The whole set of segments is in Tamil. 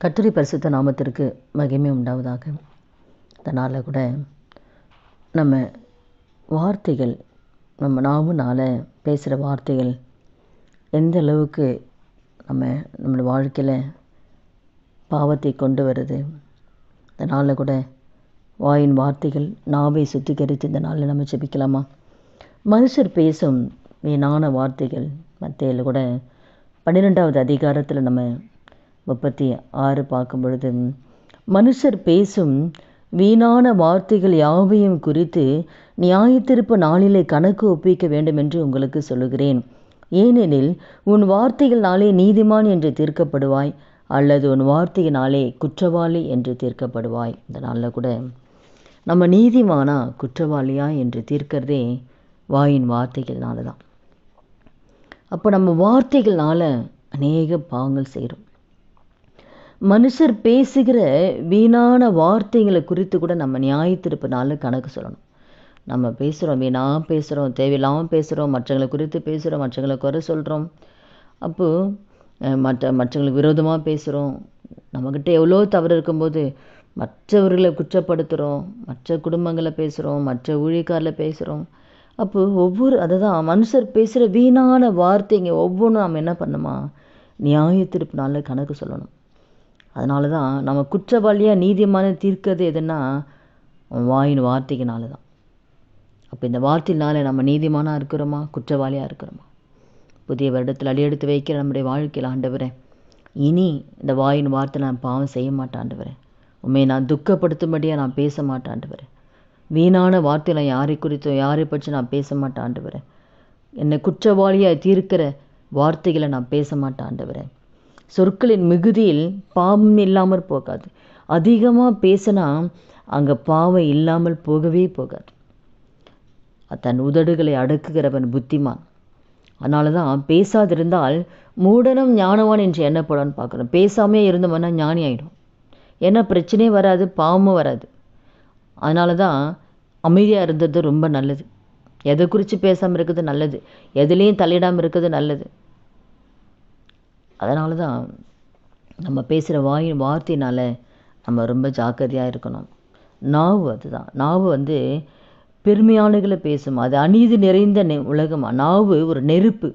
கர்த்தருடைய பரிசுத்த நாமத்திற்கு மகிமை உண்டாவதாக. அதனால் கூட நம்ம வார்த்தைகள், நம்ம நாவுனால் பேசுகிற வார்த்தைகள் எந்த அளவுக்கு நம்மளோட வாழ்க்கையில் பாவத்தை கொண்டு வருது. அதனால் கூட வாயின் வார்த்தைகள் நாவை சுத்திகரித்து இந்த நாளில் நம்ம ஜெபிக்கலாமா? மனுஷர் பேசும் வீணான வார்த்தைகள் மத்தேயுல கூட 12வது அதிகாரத்தில் நம்ம 36 பார்க்கும் பொழுது, மனுஷர் பேசும் வீணான வார்த்தைகள் யாவையும் குறித்து நியாயத்தீர்ப்பு நாளிலே கணக்கு ஒப்பிக்க வேண்டும் என்று உங்களுக்கு சொல்லுகிறேன். ஏனெனில் உன் வார்த்தைகளாலே நீதிமான் என்று தீர்க்கப்படுவாய், அல்லது உன் வார்த்தையினாலே குற்றவாளி என்று தீர்க்கப்படுவாய். இந்த நாளில் கூட நம்ம நீதிமானா குற்றவாளியா என்று தீர்க்கிறதே வாயின் வார்த்தைகள்னால தான். அப்போ நம்ம வார்த்தைகள்னால அநேக பாவங்கள் செய்கிறோம். மனுஷர் பேசுகிற வீணான வார்த்தைகளை குறித்து கூட நம்ம நியாயத்தீர்ப்புனால கணக்கு சொல்லணும். நம்ம பேசுகிறோம், வீணாக பேசுகிறோம், தேவையில்லாமல் பேசுகிறோம், மற்றவங்களை குறித்து பேசுகிறோம், மற்றவங்களை குறை சொல்கிறோம். அப்போது மற்றவங்களுக்கு விரோதமாக பேசுகிறோம். நம்மக்கிட்ட எவ்வளோ தவறு இருக்கும்போது மற்றவர்களை குற்றப்படுத்துகிறோம், மற்ற குடும்பங்களை பேசுகிறோம், மற்ற ஊழியக்காரில் பேசுகிறோம். அப்போது அதுதான் மனுஷர் பேசுகிற வீணான வார்த்தைங்க ஒவ்வொன்றும் நம்ம என்ன பண்ணணுமா? நியாயத்தீர்ப்புனால கணக்கு சொல்லணும். அதனால தான் நம்ம குற்றவாளியாக நீதிமான தீர்க்கிறது எதுன்னா வாயின் வார்த்தைக்குனால தான். அப்போ இந்த வார்த்தையினால நம்ம நீதிமானாக இருக்கிறோமா, குற்றவாளியாக இருக்கிறோமா? புதிய வருடத்தில் அடியெடுத்து வைக்கிற நம்முடைய வாழ்க்கையில், ஆண்டவரே, இனி இந்த வாயின் வார்த்தை நான் பாவம் செய்ய மாட்டேன் ஆண்டவரே. உண்மையை நான் துக்கப்படுத்தும்படியாக நான் பேச மாட்டேன் ஆண்டவரே. வீணான வார்த்தையில் யாரை குறித்தோ யாரை பற்றி நான் பேச மாட்டேன் ஆண்டவரே. என்னை குற்றவாளியாக தீர்க்கிற வார்த்தைகளை நான் பேச மாட்டேன் ஆண்டவரே. சொற்களின் மிகுதியில் பாவம் இல்லாமல் போகாது. அதிகமாக பேசினா அங்கே பாவம் இல்லாமல் போகவே போகாது. தன் உதடுகளை அடக்குகிறவன் புத்திமான். அதனால தான் பேசாதிருந்தால் மூடனும் ஞானவான் என்று எண்ணப்படான்னு பார்க்குறோம். பேசாமே இருந்தவனா ஞானி ஆகிடும். ஏன்னா பிரச்சனையே வராது, பாவமும் வராது. அதனால தான் அமைதியாக இருந்தது ரொம்ப நல்லது. எதை குறித்து பேசாமல் இருக்கிறது நல்லது, எதுலேயும் தலையிடாமல் இருக்கிறது நல்லது. அதனால தான் நம்ம பேசுகிற வாயின் வார்த்தையினால் நம்ம ரொம்ப ஜாக்கிரதையாக இருக்கணும். நாவு பெருமையானகளை பேசும். அது அநீதி நிறைந்த உலகம். நாவு ஒரு நெருப்பு,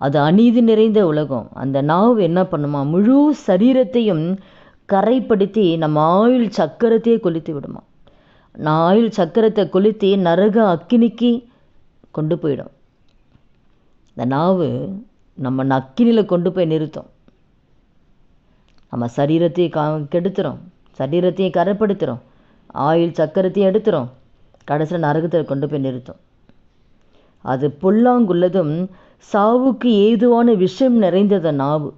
அது அநீதி நிறைந்த உலகம். அந்த நாவு என்ன பண்ணுமா? முழு சரீரத்தையும் கரைப்படுத்தி நம்ம ஆயுள் சக்கரத்தையே கொளுத்தி விடுமா. ஆயுள் சக்கரத்தை கொளுத்தி நரக அக்கினிக்கு கொண்டு போயிடும். இந்த நாவு நம்ம அக்கினியில் கொண்டு போய் நிறுத்தும். நம்ம சரீரத்தையும் கெடுத்துறோம், சரீரத்தையும் கரைப்படுத்துகிறோம், ஆயுள் சக்கரத்தையும் எடுத்துகிறோம், கடைசியில் நரகத்தை கொண்டு போய் நிறுத்தும். அது பொல்லாங்குள்ளதும் சாவுக்கு ஏதுவான விஷம் நிறைந்தது நாவு.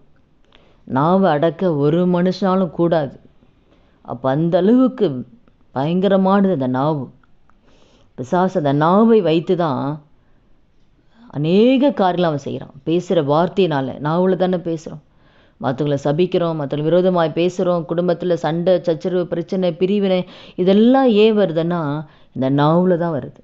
நாவை அடக்க ஒரு மனுஷனாலும் கூடாது. அப்போ அந்த அளவுக்கு பயங்கரமானது அந்த நாவு. பிசாசு அந்த நாவை வைத்து தான் அநேக காரியங்கள் அவன் செய்கிறான். பேசுகிற வார்த்தையினால், நாவில் தானே பேசுகிறோம். மற்றவங்களை சபிக்கிறோம், மற்றவங்களை விரோதமாக பேசுகிறோம். குடும்பத்தில் சண்டை, சச்சரவு, பிரச்சனை, பிரிவினை இதெல்லாம் ஏன் வருதுன்னா இந்த நாவில் தான் வருது.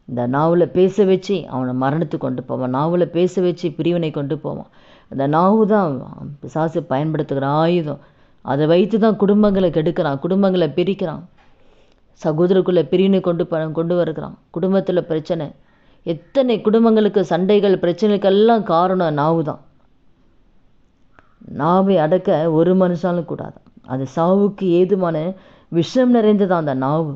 இந்த நாவில் பேச வச்சு அவனை மரணத்துக்கு கொண்டு போவான். நாவில் பேச வச்சு பிரிவினை கொண்டு போவான். அந்த நாவு தான் பிசாசு பயன்படுத்துகிற ஆயுதம். அதை வைத்து தான் குடும்பங்களை கெடுக்கிறான், குடும்பங்களை பிரிக்கிறான், சகோதரருக்குள்ளே பிரிவினை கொண்டு வருகிறான். குடும்பத்தில் பிரச்சனை, எத்தனை குடும்பங்களுக்கு சண்டைகள், பிரச்சனைகளுக்கெல்லாம் காரணம் நாவு தான். நாவை அடக்க ஒரு மனுஷாலும் கூடாது. அது சாவுக்கு ஏதுமான விஷம் நிறைந்ததான் அந்த நாவு.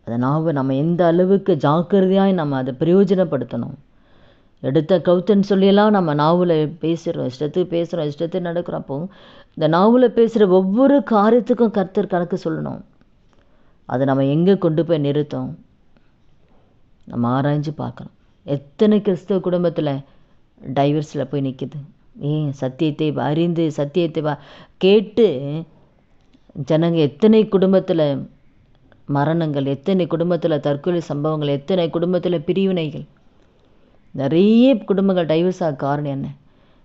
அந்த நாவை நம்ம எந்த அளவுக்கு ஜாக்கிரதையாக நம்ம அதை பிரயோஜனப்படுத்தணும். எடுத்த கவுத்தன்னு சொல்லியெல்லாம் நம்ம நாவில் பேசுகிறோம், இஷ்டத்துக்கு பேசுகிறோம், இஷ்டத்துக்கு நடக்கிறோம். அப்போ இந்த நாவில் பேசுகிற ஒவ்வொரு காரியத்துக்கும் கர்த்தர் கணக்கு சொல்லணும். அதை நம்ம எங்கே கொண்டு போய் நிறுத்தோம் நம்ம ஆராய்ஞ்சு பார்க்கணும். எத்தனை கிறிஸ்தவ குடும்பத்தில் டைவர்ஸில் போய் நிற்கிது. சத்தியத்தை அறிந்து சத்தியத்தை கேட்டு ஜனங்க எத்தனை குடும்பத்தில் மரணங்கள், எத்தனை குடும்பத்தில் தற்கொலை சம்பவங்கள், எத்தனை குடும்பத்தில் பிரிவினைகள். நிறைய குடும்பங்கள் டைவர்ஸ் ஆக காரணம் என்ன?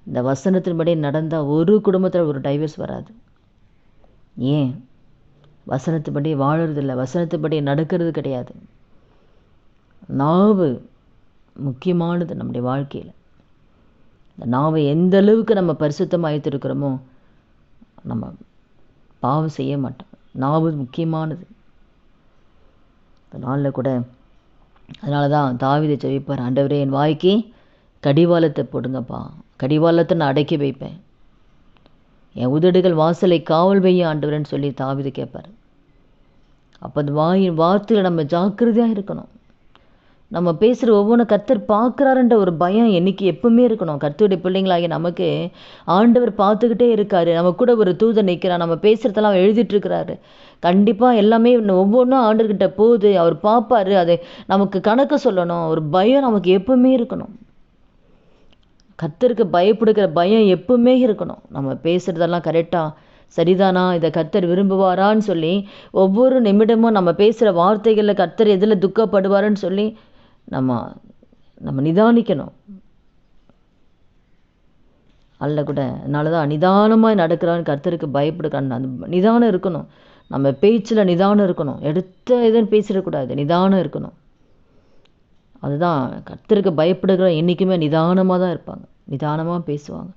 இந்த வசனத்தின்படி நடந்தால் ஒரு குடும்பத்தில் ஒரு டைவர்ஸ் வராது. ஏன்? வசனத்துப்படி வாழறதில்லை, வசனத்துப்படி நடக்கிறது கிடையாது. நாவு முக்கியமானது நம்முடைய வாழ்க்கையில். இந்த நாவை எந்த அளவுக்கு நம்ம பரிசுத்தமாக வைத்திருக்கிறோமோ நம்ம பாவம் செய்ய மாட்டோம். நாவு முக்கியமானது. இந்த நாளில் கூட அதனால தான் தாவீது ஜெபிப்பார், ஆண்டவரே என் வாய்க்கு கடிவாளத்தை போடுங்கப்பா, கடிவாளத்தை நான் அடக்கி வைப்பேன், என் உதடுகள் வாசலை காவல் வைய ஆண்டவரேன்னு சொல்லி தாவீது கேட்பார். அப்போ அந்த வார்த்தையில் நம்ம ஜாக்கிரதையாக இருக்கணும். நம்ம பேசுகிற ஒவ்வொன்றும் கர்த்தர் பார்க்குறாருன்ற ஒரு பயம் என்னைக்கு எப்பவுமே இருக்கணும். கர்த்தருடைய பிள்ளைங்களாகி நமக்கு ஆண்டவர் பார்த்துக்கிட்டே இருக்காரு. நம்ம கூட ஒரு தூதன் நிற்கிறார், நம்ம பேசுகிறதெல்லாம் எழுதிட்டுருக்கிறாரு. கண்டிப்பாக எல்லாமே ஒவ்வொன்றும் ஆண்டர்கிட்ட போகுது, அவர் பார்ப்பாரு. அதை நமக்கு கணக்கு சொல்லணும். ஒரு பயம் நமக்கு எப்பவுமே இருக்கணும். கர்த்தருக்கு பயப்படுகிற பயம் எப்பவுமே இருக்கணும். நம்ம பேசுகிறதெல்லாம் கரெக்டாக சரிதானா, இதை கர்த்தர் விரும்புவாரான்னு சொல்லி ஒவ்வொரு நிமிடமும் நம்ம பேசுகிற வார்த்தைகளில் கர்த்தர் எதில் துக்கப்படுவாருன்னு சொல்லி நம்ம நிதானிக்கணும். அல்ல கூட அதனால தான் நிதானமாக நடக்கிறான்னு கர்த்தருக்கு பயப்படுறான்னு அந்த நிதானம் இருக்கணும். நம்ம பேச்சில் நிதானம் இருக்கணும். எடுத்த எதுன்னு பேசிடக்கூடாது, நிதானம் இருக்கணும். அதுதான் கர்த்தருக்கு பயப்படுகிற என்றைக்குமே நிதானமாக தான் இருப்பாங்க, நிதானமாக பேசுவாங்க,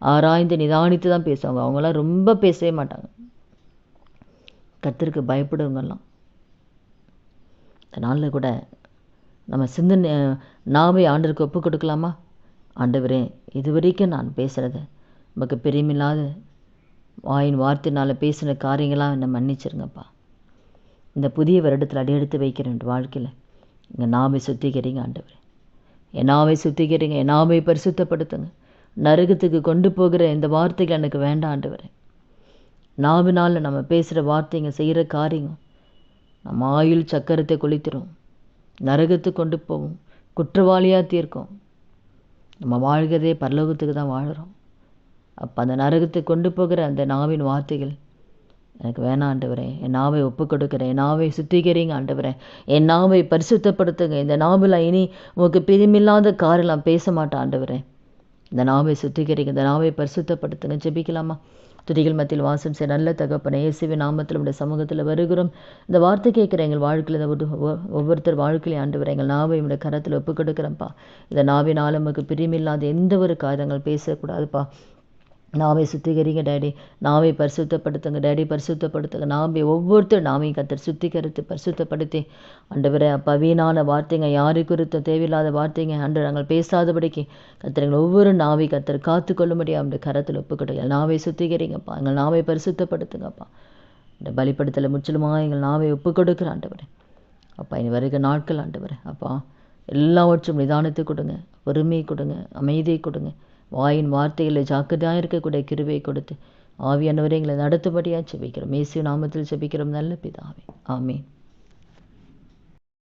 ஆராய்ந்து நிதானித்து தான் பேசுவாங்க. அவங்களாம் ரொம்ப பேசவே மாட்டாங்க. கர்த்தருக்கு பயப்படுவங்கெல்லாம் அதனால கூட நம்ம சிந்தனை நாவை ஆண்டவருக்கு ஒப்பு கொடுக்கலாமா? ஆண்டவரே, இது வரைக்கும் நான் பேசுகிறத நமக்கு பிரியமில்லாத வாயின் வார்த்தையினால் பேசின காரியங்களாக என்னை மன்னிச்சிருங்கப்பா. இந்த புதிய வருடத்தில் அடியெடுத்து வைக்கிறேன் வாழ்க்கையில். எங்கள் நாவை சுத்திகரிங்க ஆண்டவரே, என் நாவை சுத்திகரிங்க, என் நாவை பரிசுத்தப்படுத்துங்க. நரகத்துக்கு கொண்டு போகிற இந்த வார்த்தைகள் எனக்கு வேண்டாம் ஆண்டவரே. நாவினால் நம்ம பேசுகிற வார்த்தைங்க, செய்கிற காரியங்க நம்ம ஆயுள் சக்கரத்தை கொளுத்திரும், நரகத்துக்கு கொண்டு போவோம், குற்றவாளியாக தீர்க்கும். நம்ம வாழ்கிறதே பரலோகத்துக்கு தான் வாழுகிறோம். அப்போ அந்த நரகத்துக்கு கொண்டு போகிற அந்த நாவின் வார்த்தைகள் எனக்கு வேணாம் ஆண்டவரே. என் நாவை ஒப்பு கொடுக்குறேன், என் நாவை சுத்திகரிங்க ஆண்டவரே, என் நாவை பரிசுத்தப்படுத்துங்க. இந்த நாவில் இனி உங்களுக்கு பிரியமில்லாத காரியம் நான் பேச மாட்டேன் ஆண்டவரே. இந்த நாவை சுத்திகரிங்க, இந்த நாவை பரிசுத்தப்படுத்துங்க. ஜெபிக்கலாமா? துதிகள் மத்தியில் வாசம் செய்ய நல்ல தகப்பனே, இயேசுவின் நாமத்தில் உடைய சமூகத்தில் வருகிறோம். இந்த வார்த்தை கேட்குற எங்கள் வாழ்க்கையில் ஒவ்வொருத்தர் வாழ்க்கையிலே ஆண்டவரே, எங்கள் நாவை உடைய கரத்தில் ஒப்பு கொடுக்குறேன்ப்பா. இந்த நாவினால் நமக்கு பிரியமில்லாத எந்த ஒரு காரியங்கள் பேசக்கூடாதுப்பா. நாவை சுத்திகரிங்க டேடி, நாவை பரிசுத்தப்படுத்துங்க டேடி, பரிசுத்தப்படுத்துங்க. நாவை ஒவ்வொருத்தர் நாவையும் கர்த்தர் சுத்திகரித்து பரிசுத்தப்படுத்தி ஆண்டவரே, அப்பா வீணான வார்த்தைங்க, யாரு குறித்த தேவையில்லாத வார்த்தைங்க ஆண்டு நாங்கள் பேசாதபடிக்கு கர்த்தர் எங்கள் ஒவ்வொரு நாவை கர்த்தர் காத்து கொள்ளும்படியாக அந்த கரத்தில் ஒப்புக்கிட்டு நாவை சுத்திகரிங்கப்பா, எங்கள் நாவை பரிசுத்தப்படுத்துங்கப்பா. இந்த பலிப்படுத்தலை முற்றிலுமாக எங்கள் நாவை ஒப்பு கொடுக்குற ஆண்டவரே. அப்பா இனி வருகிற நாட்கள் ஆண்டவரே, அப்பா எல்லாவற்றும் நிதானத்தை கொடுங்க, பொறுமையை கொடுங்க, அமைதியை கொடுங்க. வாயின் வார்த்தைகளை ஜாக்கிரதையாக இருக்கக்கூடிய கிருபையை கொடுத்து ஆவியானவரை எங்களை நடத்தும்படியாக ஜெபிக்கிறோம். இயேசு நாமத்தில் ஜெபிக்கிறோம் நல்ல பிதாவே, ஆமென்.